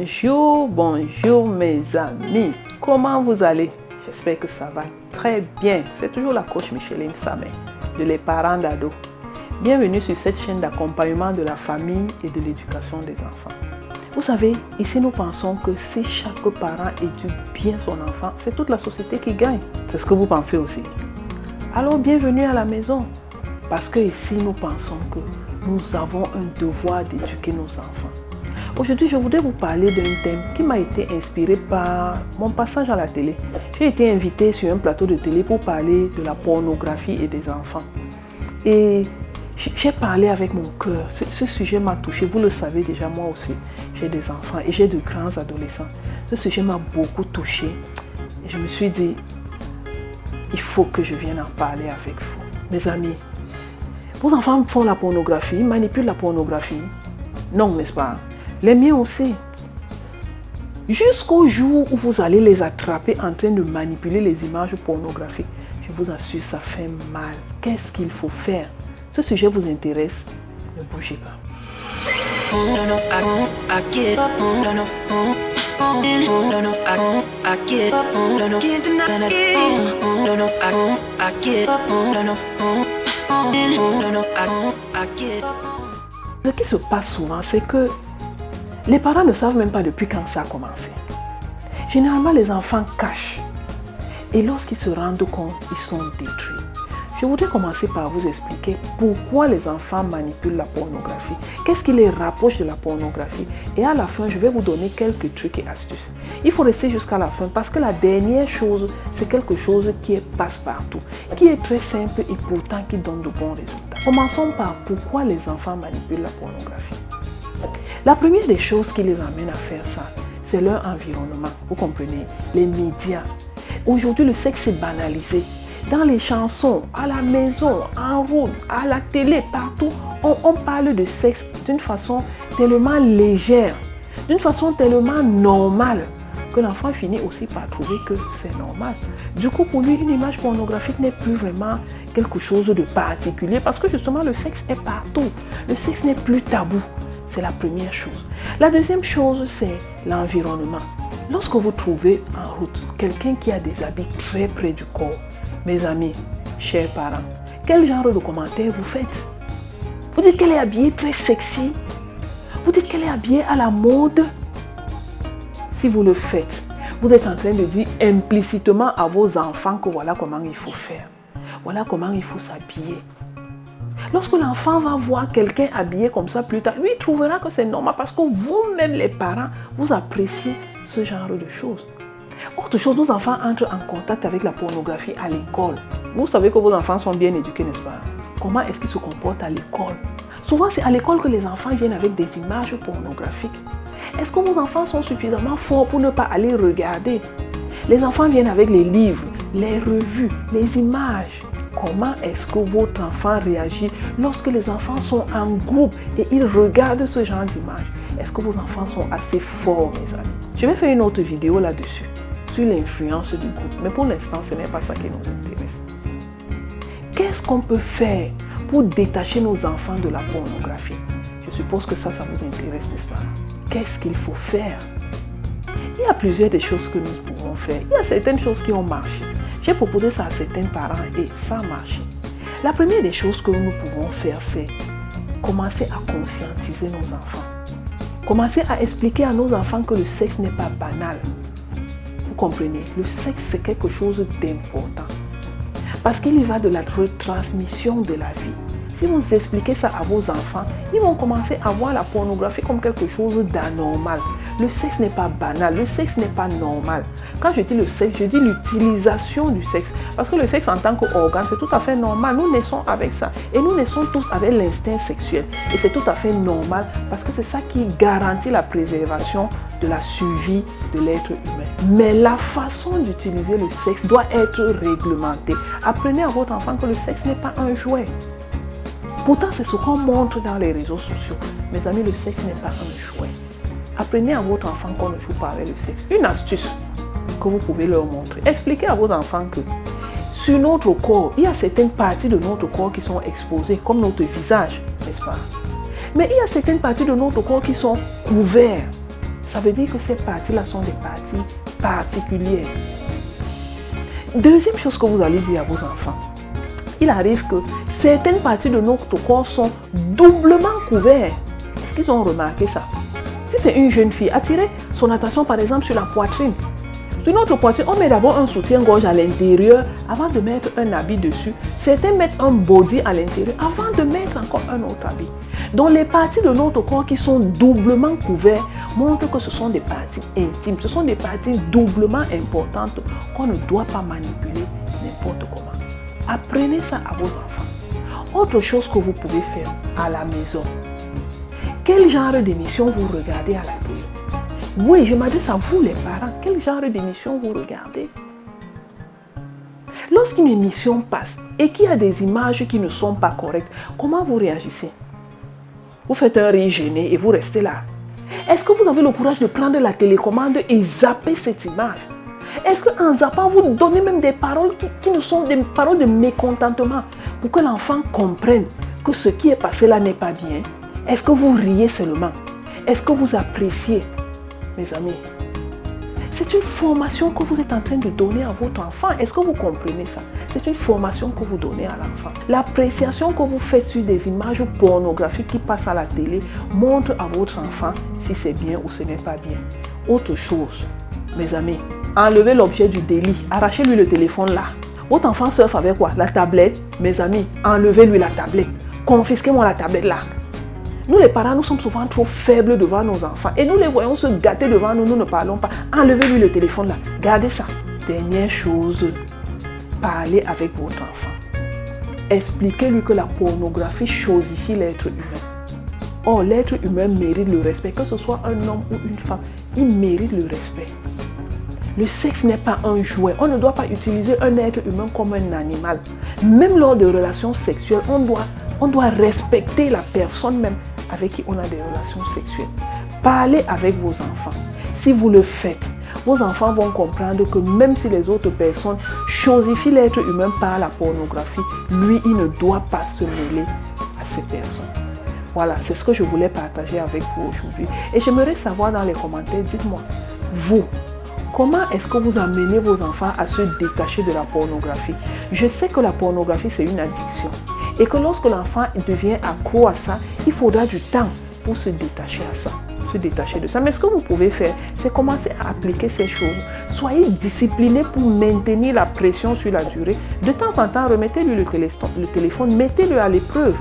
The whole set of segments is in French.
Bonjour, bonjour mes amis. Comment vous allez? J'espère que ça va très bien. C'est toujours la coach Micheline Samé de Les Parents d'Ados. Bienvenue sur cette chaîne d'accompagnement de la famille et de l'éducation des enfants. Vous savez, ici nous pensons que si chaque parent éduque bien son enfant, c'est toute la société qui gagne. C'est ce que vous pensez aussi. Alors bienvenue à la maison. Parce que ici nous pensons que nous avons un devoir d'éduquer nos enfants. Aujourd'hui, je voudrais vous parler d'un thème qui m'a été inspiré par mon passage à la télé. J'ai été invitée sur un plateau de télé pour parler de la pornographie et des enfants. Et j'ai parlé avec mon cœur. Ce sujet m'a touché. Vous le savez déjà, moi aussi. J'ai des enfants et j'ai de grands adolescents. Ce sujet m'a beaucoup touché. Et je me suis dit, il faut que je vienne en parler avec vous. Mes amis, vos enfants font la pornographie, manipulent la pornographie. Non, n'est-ce pas? Les miens aussi. Jusqu'au jour où vous allez les attraper en train de manipuler les images pornographiques, je vous assure, ça fait mal. Qu'est-ce qu'il faut faire? Ce sujet vous intéresse? Ne bougez pas. Ce qui se passe souvent, c'est que les parents ne savent même pas depuis quand ça a commencé. Généralement, les enfants cachent. Et lorsqu'ils se rendent compte, ils sont détruits. Je voudrais commencer par vous expliquer pourquoi les enfants manipulent la pornographie. Qu'est-ce qui les rapproche de la pornographie? Et à la fin, je vais vous donner quelques trucs et astuces. Il faut rester jusqu'à la fin parce que la dernière chose, c'est quelque chose qui est passe-partout, qui est très simple et pourtant qui donne de bons résultats. Commençons par pourquoi les enfants manipulent la pornographie. La première des choses qui les amène à faire ça, c'est leur environnement. Vous comprenez? Les médias. Aujourd'hui, le sexe est banalisé. Dans les chansons, à la maison, en route, à la télé, partout, on parle de sexe d'une façon tellement légère, d'une façon tellement normale, que l'enfant finit aussi par trouver que c'est normal. Du coup, pour lui, une image pornographique n'est plus vraiment quelque chose de particulier parce que justement, le sexe est partout. Le sexe n'est plus tabou. C'est la première chose. La deuxième chose, c'est l'environnement. Lorsque vous trouvez en route quelqu'un qui a des habits très près du corps, mes amis, chers parents, quel genre de commentaires vous faites? Vous dites qu'elle est habillée très sexy? Vous dites qu'elle est habillée à la mode? Si vous le faites, vous êtes en train de dire implicitement à vos enfants que voilà comment il faut faire. Voilà comment il faut s'habiller. Lorsque l'enfant va voir quelqu'un habillé comme ça plus tard, lui il trouvera que c'est normal parce que vous-même les parents, vous appréciez ce genre de choses. Autre chose, nos enfants entrent en contact avec la pornographie à l'école. Vous savez que vos enfants sont bien éduqués, n'est-ce pas? Comment est-ce qu'ils se comportent à l'école? Souvent, c'est à l'école que les enfants viennent avec des images pornographiques. Est-ce que vos enfants sont suffisamment forts pour ne pas aller regarder? Les enfants viennent avec les livres, les revues, les images. Comment est-ce que votre enfant réagit lorsque les enfants sont en groupe et ils regardent ce genre d'images? Est-ce que vos enfants sont assez forts, mes amis? Je vais faire une autre vidéo là-dessus, sur l'influence du groupe. Mais pour l'instant, ce n'est pas ça qui nous intéresse. Qu'est-ce qu'on peut faire pour détacher nos enfants de la pornographie? Je suppose que ça vous intéresse, n'est-ce pas? Qu'est-ce qu'il faut faire? Il y a plusieurs des choses que nous pouvons faire. Il y a certaines choses qui ont marché. J'ai proposé ça à certains parents et ça a marché. La première des choses que nous pouvons faire, c'est commencer à conscientiser nos enfants. Commencer à expliquer à nos enfants que le sexe n'est pas banal. Vous comprenez? Le sexe, c'est quelque chose d'important. Parce qu'il y va de la retransmission de la vie. Si vous expliquez ça à vos enfants, ils vont commencer à voir la pornographie comme quelque chose d'anormal. Le sexe n'est pas banal, le sexe n'est pas normal. Quand je dis le sexe, je dis l'utilisation du sexe. Parce que le sexe en tant qu'organe, c'est tout à fait normal. Nous naissons avec ça. Et nous naissons tous avec l'instinct sexuel. Et c'est tout à fait normal parce que c'est ça qui garantit la préservation de la survie de l'être humain. Mais la façon d'utiliser le sexe doit être réglementée. Apprenez à votre enfant que le sexe n'est pas un jouet. Pourtant, c'est ce qu'on montre dans les réseaux sociaux. Mes amis, le sexe n'est pas un jouet. Apprenez à votre enfant qu'on ne joue pas avec le sexe. Une astuce que vous pouvez leur montrer. Expliquez à vos enfants que sur notre corps, il y a certaines parties de notre corps qui sont exposées, comme notre visage, n'est-ce pas? Mais il y a certaines parties de notre corps qui sont couvertes. ça veut dire que ces parties-là sont des parties particulières. Deuxième chose que vous allez dire à vos enfants, il arrive que certaines parties de notre corps sont doublement couvertes. Est-ce qu'ils ont remarqué ça? Si c'est une jeune fille, attirez son attention par exemple sur la poitrine. Sur notre poitrine, on met d'abord un soutien-gorge à l'intérieur avant de mettre un habit dessus. Certains mettent un body à l'intérieur avant de mettre encore un autre habit. Donc les parties de notre corps qui sont doublement couvertes montrent que ce sont des parties intimes. Ce sont des parties doublement importantes qu'on ne doit pas manipuler n'importe comment. Apprenez ça à vos enfants. Autre chose que vous pouvez faire à la maison. Quel genre d'émission vous regardez à la télé? Oui, je m'adresse à vous les parents. Quel genre d'émission vous regardez? Lorsqu'une émission passe et qu'il y a des images qui ne sont pas correctes, comment vous réagissez? Vous faites un rire gêné et vous restez là. Est-ce que vous avez le courage de prendre la télécommande et zapper cette image? Est-ce qu'en zappant, vous donnez même des paroles qui ne sont des paroles de mécontentement pour que l'enfant comprenne que ce qui est passé là n'est pas bien? Est-ce que vous riez seulement? Est-ce que vous appréciez? Mes amis, c'est une formation que vous êtes en train de donner à votre enfant. Est-ce que vous comprenez ça? C'est une formation que vous donnez à l'enfant. L'appréciation que vous faites sur des images pornographiques qui passent à la télé montre à votre enfant si c'est bien ou ce n'est pas bien. Autre chose, mes amis, enlevez l'objet du délit. Arrachez-lui le téléphone là. Votre enfant surfe avec quoi? La tablette. Mes amis, enlevez-lui la tablette. Confisquez-moi la tablette là. Nous les parents, nous sommes souvent trop faibles devant nos enfants et nous les voyons se gâter devant nous, nous ne parlons pas. Enlevez-lui le téléphone là, gardez ça. Dernière chose, parlez avec votre enfant. Expliquez-lui que la pornographie chosifie l'être humain. Or, l'être humain mérite le respect, que ce soit un homme ou une femme, il mérite le respect. Le sexe n'est pas un jouet, on ne doit pas utiliser un être humain comme un animal. Même lors de relations sexuelles, on doit respecter la personne même avec qui on a des relations sexuelles. Parlez avec vos enfants. Si vous le faites, vos enfants vont comprendre que même si les autres personnes chosifient l'être humain par la pornographie, lui, il ne doit pas se mêler à ces personnes. Voilà, c'est ce que je voulais partager avec vous aujourd'hui. Et j'aimerais savoir dans les commentaires, dites-moi, vous, comment est-ce que vous amenez vos enfants à se détacher de la pornographie? Je sais que la pornographie, c'est une addiction. Et que lorsque l'enfant devient accro à ça, il faudra du temps pour se détacher à ça, se détacher de ça. Mais ce que vous pouvez faire, c'est commencer à appliquer ces choses. Soyez disciplinés pour maintenir la pression sur la durée. De temps en temps, remettez-lui le téléphone, mettez-le à l'épreuve.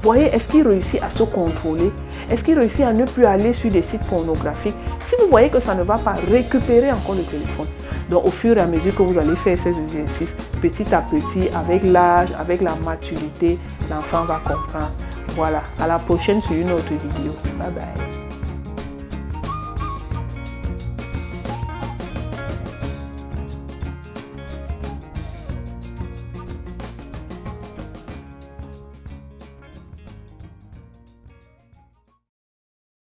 Voyez, est-ce qu'il réussit à se contrôler? Est-ce qu'il réussit à ne plus aller sur des sites pornographiques? Si vous voyez que ça ne va pas, récupérer encore le téléphone. Donc au fur et à mesure que vous allez faire ces exercices, petit à petit, avec l'âge, avec la maturité, l'enfant va comprendre. Voilà, à la prochaine sur une autre vidéo. Bye bye.